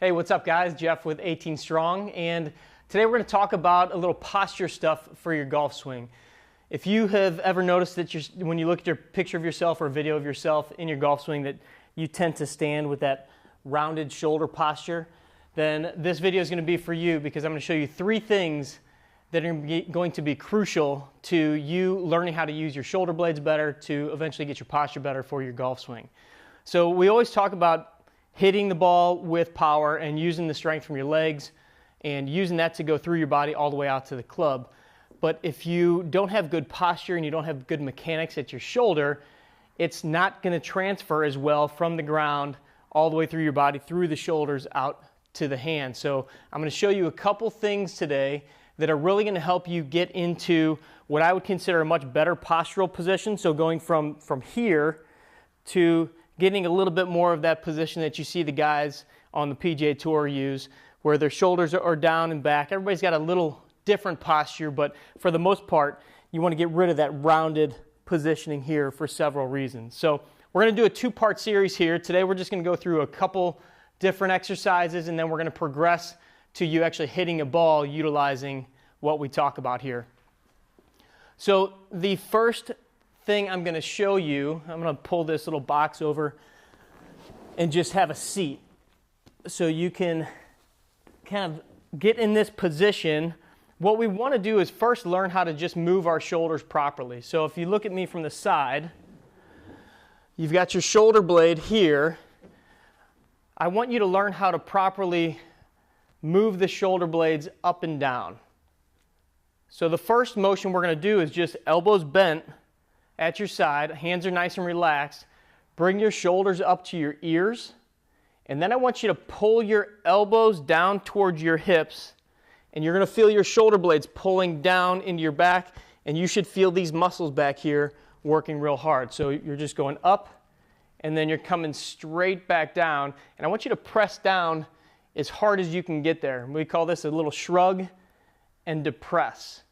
Hey, what's up guys? Jeff with 18 Strong, and today we're going to talk about a little posture stuff for your golf swing. If you have ever noticed that when you look at your picture of yourself or a video of yourself in your golf swing that you tend to stand with that rounded shoulder posture, then this video is going to be for you, because I'm going to show you 3 things that are going to be crucial to you learning how to use your shoulder blades better to eventually get your posture better for your golf swing. So we always talk about hitting the ball with power and using the strength from your legs and using that to go through your body all the way out to the club. But if you don't have good posture and you don't have good mechanics at your shoulder, it's not going to transfer as well from the ground all the way through your body, through the shoulders, out to the hand. So I'm going to show you a couple things today that are really going to help you get into what I would consider a much better postural position. So going from here to getting a little bit more of that position that you see the guys on the PGA Tour use, where their shoulders are down and back. Everybody's got a little different posture, but for the most part, you want to get rid of that rounded positioning here for several reasons. So we're going to do a 2-part series here. Today we're just going to go through a couple different exercises, and then we're going to progress to you actually hitting a ball utilizing what we talk about here. So the first thing I'm going to show you, I'm going to pull this little box over and just have a seat so you can kind of get in this position. What we want to do is first learn how to just move our shoulders properly. So if you look at me from the side, you've got your shoulder blade here. I want you to learn how to properly move the shoulder blades up and down. So the first motion we're going to do is just elbows bent at your side, hands are nice and relaxed. Bring your shoulders up to your ears, and then I want you to pull your elbows down towards your hips, and you're going to feel your shoulder blades pulling down into your back, and you should feel these muscles back here working real hard. So you're just going up, and then you're coming straight back down, and I want you to press down as hard as you can get there. We call this a little shrug and depress.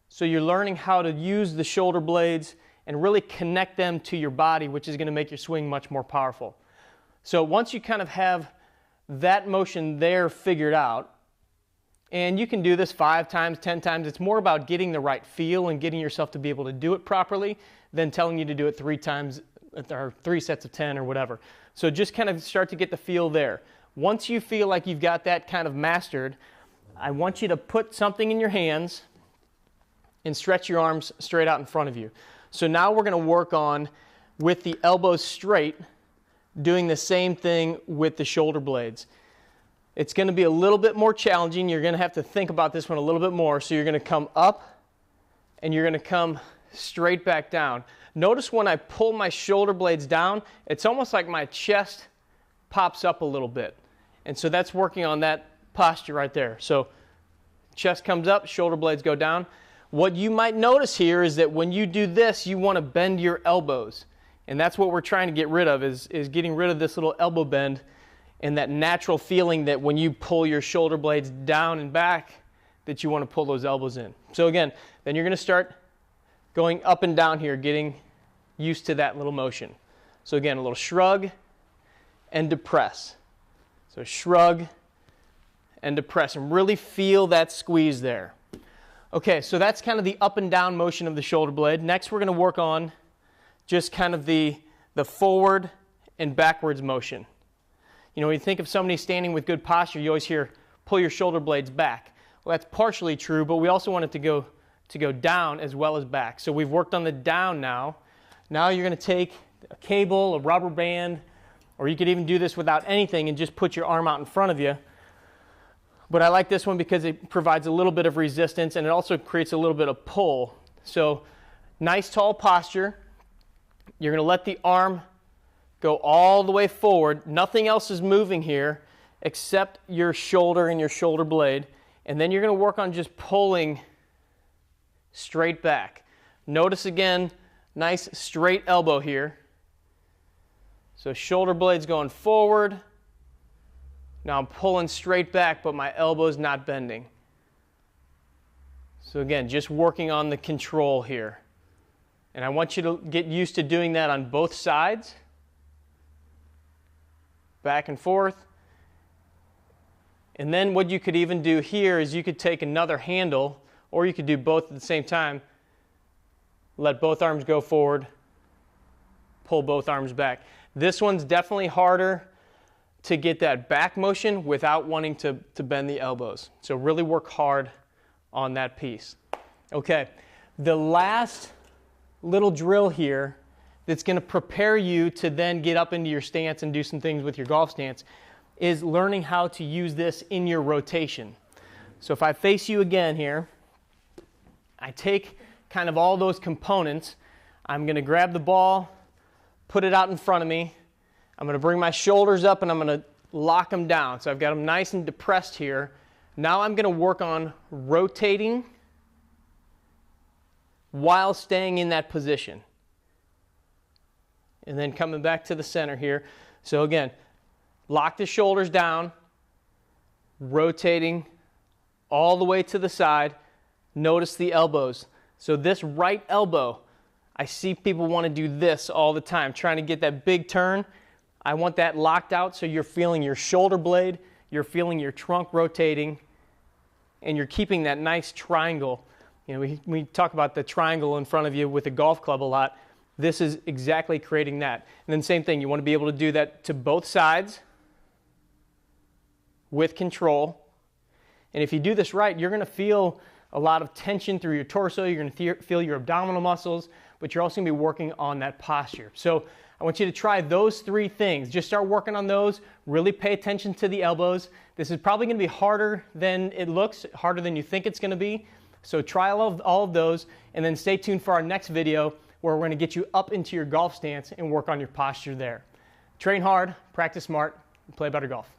So you're learning how to use the shoulder blades and really connect them to your body, which is going to make your swing much more powerful. So once you kind of have that motion there figured out, and you can do this 5 times, 10 times, it's more about getting the right feel and getting yourself to be able to do it properly than telling you to do it 3 times or 3 sets of 10 or whatever. So just kind of start to get the feel there. Once you feel like you've got that kind of mastered, I want you to put something in your hands and stretch your arms straight out in front of you. So now we're going to work on, with the elbows straight, doing the same thing with the shoulder blades. It's going to be a little bit more challenging. You're going to have to think about this one a little bit more. So you're going to come up and you're going to come straight back down. Notice when I pull my shoulder blades down, it's almost like my chest pops up a little bit. And so that's working on that posture right there. So chest comes up, shoulder blades go down. What you might notice here is that when you do this, you want to bend your elbows. And that's what we're trying to get rid of, is getting rid of this little elbow bend and that natural feeling that when you pull your shoulder blades down and back, that you want to pull those elbows in. So again, then you're going to start going up and down here, getting used to that little motion. So again, a little shrug and depress. So shrug and depress, and really feel that squeeze there. Okay, so that's kind of the up and down motion of the shoulder blade. Next, we're going to work on just kind of the forward and backwards motion. You know, when you think of somebody standing with good posture, you always hear, pull your shoulder blades back. Well, that's partially true, but we also want it to go down as well as back. So we've worked on the down now. Now you're going to take a cable, a rubber band, or you could even do this without anything and just put your arm out in front of you. But I like this one because it provides a little bit of resistance, and it also creates a little bit of pull. So nice tall posture. You're going to let the arm go all the way forward. Nothing else is moving here except your shoulder and your shoulder blade. And then you're going to work on just pulling straight back. Notice again, nice straight elbow here. So shoulder blades going forward. Now I'm pulling straight back, but my elbow's not bending. So again, just working on the control here. And I want you to get used to doing that on both sides. Back and forth. And then what you could even do here is you could take another handle, or you could do both at the same time. Let both arms go forward, pull both arms back. This one's definitely harder to get that back motion without wanting to bend the elbows. So really work hard on that piece. Okay, the last little drill here that's going to prepare you to then get up into your stance and do some things with your golf stance is learning how to use this in your rotation. So if I face you again here, I take kind of all those components. I'm going to grab the ball, put it out in front of me. I'm going to bring my shoulders up and I'm going to lock them down. So I've got them nice and depressed here. Now I'm going to work on rotating while staying in that position. And then coming back to the center here. So again, lock the shoulders down, rotating all the way to the side. Notice the elbows. So this right elbow, I see people want to do this all the time, trying to get that big turn. I want that locked out so you're feeling your shoulder blade, you're feeling your trunk rotating, and you're keeping that nice triangle. You know, we talk about the triangle in front of you with a golf club a lot. This is exactly creating that. And then same thing, you want to be able to do that to both sides with control. And if you do this right, you're going to feel a lot of tension through your torso. You're going to feel your abdominal muscles, but you're also going to be working on that posture. So I want you to try those three things. Just start working on those. Really pay attention to the elbows. This is probably going to be harder than it looks, harder than you think it's going to be. So try all of those, and then stay tuned for our next video where we're going to get you up into your golf stance and work on your posture there. Train hard, practice smart, and play better golf.